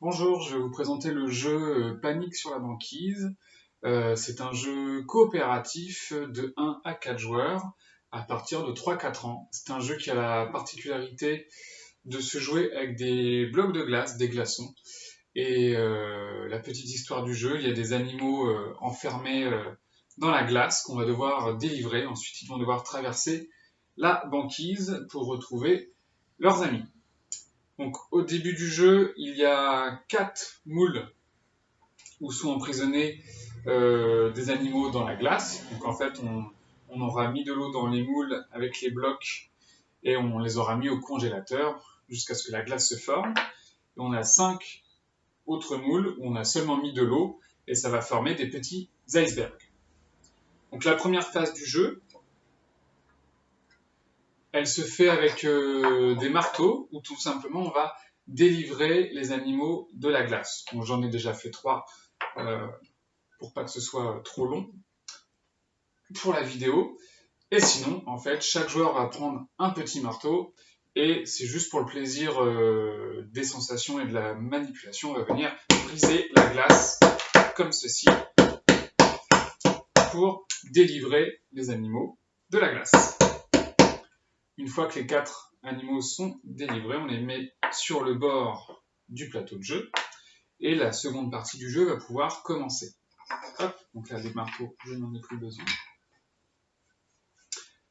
Bonjour, je vais vous présenter le jeu Panique sur la banquise. C'est un jeu coopératif de 1 à 4 joueurs à partir de 3-4 ans. C'est un jeu qui a la particularité de se jouer avec des blocs de glace, des glaçons. Et la petite histoire du jeu, il y a des animaux enfermés dans la glace qu'on va devoir délivrer. Ensuite, ils vont devoir traverser la banquise pour retrouver leurs amis. Donc au début du jeu, il y a 4 moules où sont emprisonnés des animaux dans la glace. Donc en fait, on aura mis de l'eau dans les moules avec les blocs et on les aura mis au congélateur jusqu'à ce que la glace se forme. Et on a 5 autres moules où on a seulement mis de l'eau et ça va former des petits icebergs. Donc la première phase du jeu, elle se fait avec des marteaux où tout simplement on va délivrer les animaux de la glace. Donc j'en ai déjà fait 3 pour pas que ce soit trop long pour la vidéo. Et sinon, en fait, chaque joueur va prendre un petit marteau et c'est juste pour le plaisir des sensations et de la manipulation. On va venir briser la glace comme ceci pour délivrer les animaux de la glace. Une fois que les 4 animaux sont délivrés, on les met sur le bord du plateau de jeu et la seconde partie du jeu va pouvoir commencer. Hop, donc là, les marteaux, je n'en ai plus besoin.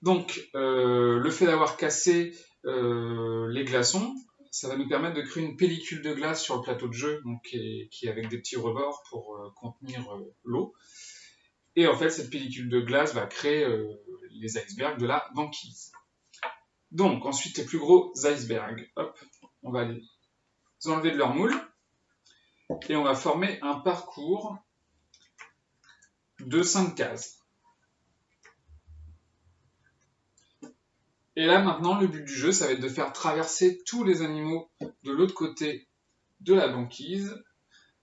Donc, le fait d'avoir cassé les glaçons, ça va nous permettre de créer une pellicule de glace sur le plateau de jeu, donc, qui est avec des petits rebords pour contenir l'eau. Et en fait, cette pellicule de glace va créer les icebergs de la banquise. Donc, ensuite, les plus gros icebergs, hop, on va les enlever de leur moule et on va former un parcours de 5 cases. Et là, maintenant, le but du jeu, ça va être de faire traverser tous les animaux de l'autre côté de la banquise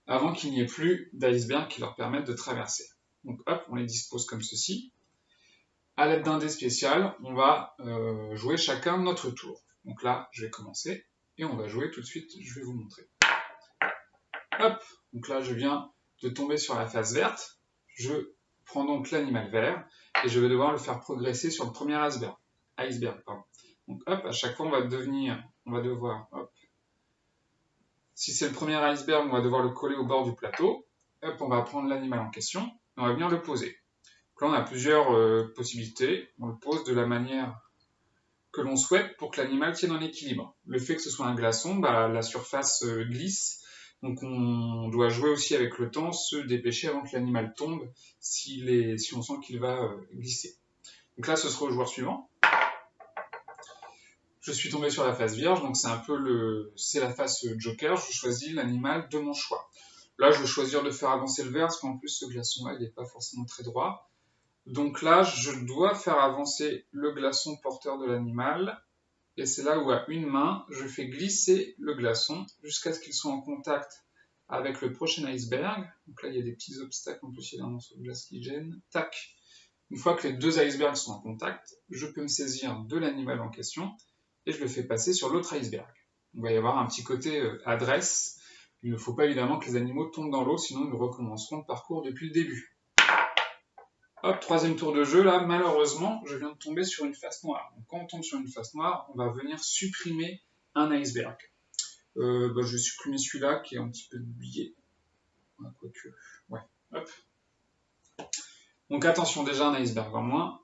avant qu'il n'y ait plus d'iceberg qui leur permettent de traverser. Donc hop, on les dispose comme ceci. À l'aide d'un dé spécial, on va jouer chacun notre tour. Donc là, je vais commencer et on va jouer tout de suite, je vais vous montrer. Hop, donc là, je viens de tomber sur la face verte. Je prends donc l'animal vert et je vais devoir le faire progresser sur le premier iceberg. Donc hop, à chaque fois, on va devoir, hop, si c'est le premier iceberg, on va devoir le coller au bord du plateau. Hop, on va prendre l'animal en question et on va venir le poser. Donc là, on a plusieurs possibilités. On le pose de la manière que l'on souhaite pour que l'animal tienne en équilibre. Le fait que ce soit un glaçon, la surface glisse. Donc on doit jouer aussi avec le temps, se dépêcher avant que l'animal tombe si on sent qu'il va glisser. Donc là, ce sera au joueur suivant. Je suis tombé sur la face vierge, donc c'est la face joker, je choisis l'animal de mon choix. Là, je vais choisir de faire avancer le vert, parce qu'en plus, ce glaçon-là, il n'est pas forcément très droit. Donc là, je dois faire avancer le glaçon porteur de l'animal, et c'est là où, à une main, je fais glisser le glaçon jusqu'à ce qu'il soit en contact avec le prochain iceberg. Donc là, il y a des petits obstacles, en plus, il y a un morceau de glace qui gêne. Tac. Une fois que les 2 icebergs sont en contact, je peux me saisir de l'animal en question, et je le fais passer sur l'autre iceberg. Il va y avoir un petit côté adresse. Il ne faut pas évidemment que les animaux tombent dans l'eau, sinon ils recommenceront le parcours depuis le début. Hop, troisième tour de jeu, là, malheureusement, je viens de tomber sur une face noire. Donc, quand on tombe sur une face noire, on va venir supprimer un iceberg. Je vais supprimer celui-là qui est un petit peu oublié. Quoique, ouais, hop. Donc attention, déjà un iceberg en moins.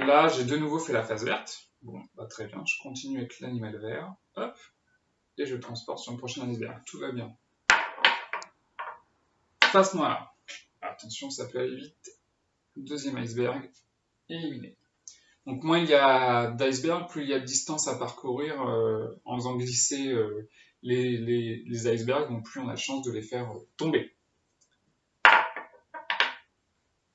Là, j'ai de nouveau fait la face verte. Bon, très bien, je continue avec l'animal vert. Hop, et je transporte sur le prochain iceberg. Tout va bien. Face noire. Attention, ça peut aller vite. Deuxième iceberg, éliminé. Donc moins il y a d'iceberg, plus il y a de distance à parcourir en faisant glisser les icebergs, donc plus on a de chance de les faire tomber.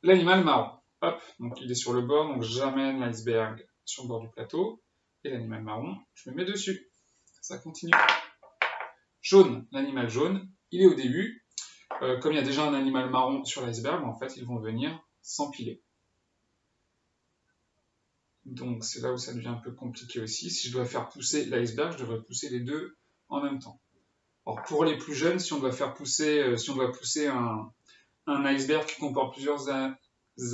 L'animal marron. Hop, donc il est sur le bord, donc j'amène l'iceberg sur le bord du plateau. Et l'animal marron, je me mets dessus. Ça continue. Jaune, l'animal jaune, il est au début. Comme il y a déjà un animal marron sur l'iceberg, en fait, ils vont venir s'empiler. Donc c'est là où ça devient un peu compliqué aussi. Si je dois faire pousser l'iceberg, je devrais pousser les deux en même temps. Alors pour les plus jeunes, si on doit pousser un iceberg qui comporte plusieurs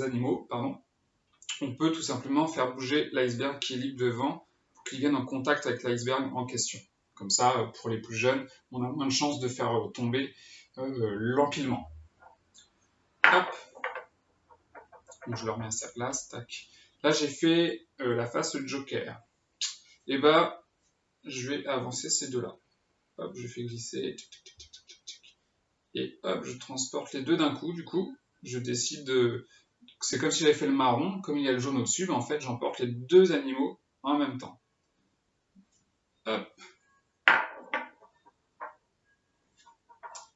animaux, on peut tout simplement faire bouger l'iceberg qui est libre de vent pour qu'il vienne en contact avec l'iceberg en question. Comme ça, pour les plus jeunes, on a moins de chances de faire tomber l'empilement. Hop. Donc je le remets à sa place. Tac. Là, j'ai fait la face Joker. Et bah, je vais avancer ces deux-là. Hop, je fais glisser. Et hop, je transporte les deux d'un coup. Du coup, je décide de... C'est comme si j'avais fait le marron. Comme il y a le jaune au-dessus, mais en fait, j'emporte les deux animaux en même temps. Hop.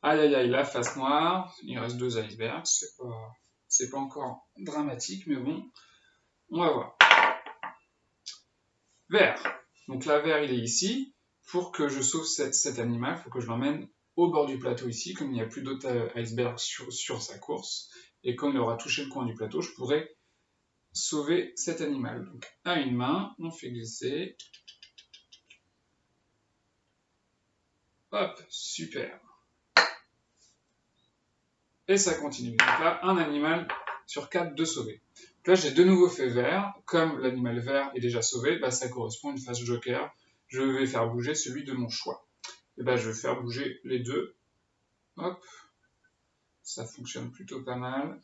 Aïe aïe aïe, la face noire. Il reste deux icebergs. C'est pas encore dramatique, mais bon, on va voir. Vert. Donc là, vert, il est ici. Pour que je sauve cet animal, il faut que je l'emmène au bord du plateau ici, comme il n'y a plus d'autres icebergs sur sa course. Et comme il aura touché le coin du plateau, je pourrai sauver cet animal. Donc à une main, on fait glisser. Hop, super. Et ça continue. Donc là, un animal sur 4 de sauver. Donc là, j'ai de nouveau fait vert. Comme l'animal vert est déjà sauvé, bah, ça correspond à une phase joker. Je vais faire bouger celui de mon choix. Et bah, je vais faire bouger les deux. Hop. Ça fonctionne plutôt pas mal.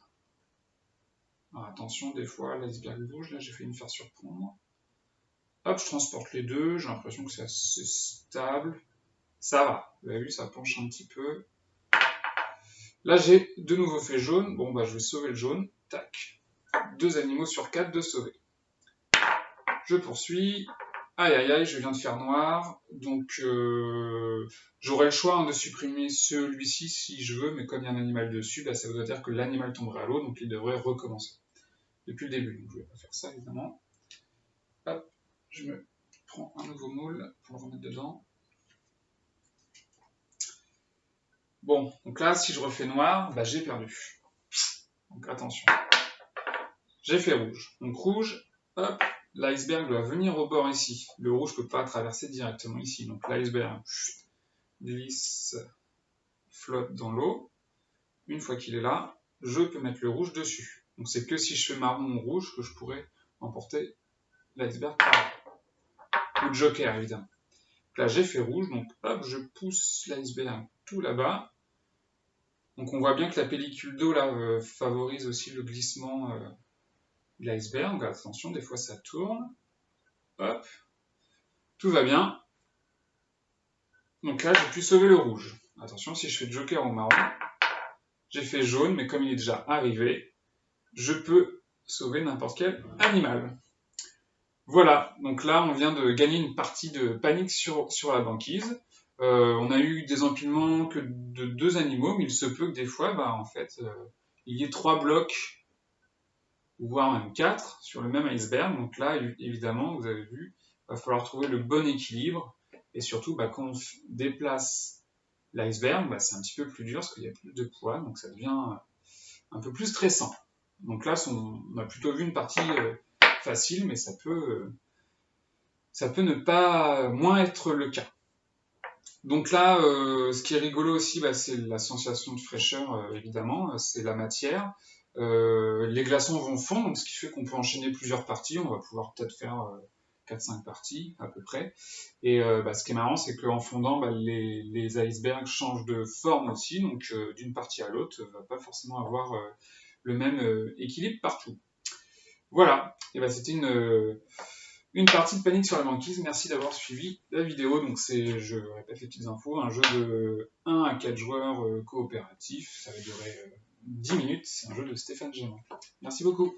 Alors attention, des fois, l'iceberg bouge. Là, j'ai fait une faire surprendre. Hop, je transporte les deux. J'ai l'impression que c'est assez stable. Ça va. Vous avez vu, ça penche un petit peu. Là, j'ai de nouveau fait jaune. Bon, bah, je vais sauver le jaune. Tac. 2 animaux sur 4 de sauver. Je poursuis. Aïe, aïe, aïe, je viens de faire noir. Donc, j'aurai le choix de supprimer celui-ci si je veux, mais comme il y a un animal dessus, bah, ça voudrait dire que l'animal tomberait à l'eau, donc il devrait recommencer. Depuis le début. Donc, je ne vais pas faire ça, évidemment. Hop, je me prends un nouveau moule pour le remettre dedans. Bon, donc là, si je refais noir, bah, j'ai perdu. Donc attention. J'ai fait rouge. Donc rouge, hop, l'iceberg doit venir au bord ici. Le rouge ne peut pas traverser directement ici. Donc l'iceberg glisse, flotte dans l'eau. Une fois qu'il est là, je peux mettre le rouge dessus. Donc c'est que si je fais marron ou rouge que je pourrais emporter l'iceberg par là. Ou le joker, évidemment. Donc là, j'ai fait rouge, donc hop, je pousse l'iceberg tout là-bas. Donc on voit bien que la pellicule d'eau là favorise aussi le glissement de l'iceberg. Attention, des fois ça tourne. Hop, tout va bien. Donc là, j'ai pu sauver le rouge. Attention, si je fais joker au marron, j'ai fait jaune, mais comme il est déjà arrivé, je peux sauver n'importe quel animal. Voilà, donc là, on vient de gagner une partie de panique sur la banquise. On a eu des empilements que de 2 animaux, mais il se peut que des fois, bah, en fait, il y ait 3 blocs, voire même 4, sur le même iceberg. Donc là, évidemment, vous avez vu, il va falloir trouver le bon équilibre. Et surtout, bah, quand on déplace l'iceberg, bah, c'est un petit peu plus dur parce qu'il y a plus de poids, donc ça devient un peu plus stressant. Donc là, on a plutôt vu une partie facile, mais ça peut ne pas moins être le cas. Donc là, ce qui est rigolo aussi, bah, c'est la sensation de fraîcheur, évidemment, c'est la matière. Les glaçons vont fondre, donc ce qui fait qu'on peut enchaîner plusieurs parties. On va pouvoir peut-être faire 4-5 parties à peu près. Et bah, ce qui est marrant, c'est qu'en fondant, bah, les icebergs changent de forme aussi, donc d'une partie à l'autre, va pas forcément avoir le même équilibre partout. Voilà, et bah, c'était une partie de panique sur la banquise. Merci d'avoir suivi la vidéo. Donc c'est, je répète les petites infos, un jeu de 1 à 4 joueurs coopératif. Ça va durer 10 minutes. C'est un jeu de Stéphane Gément. Merci beaucoup.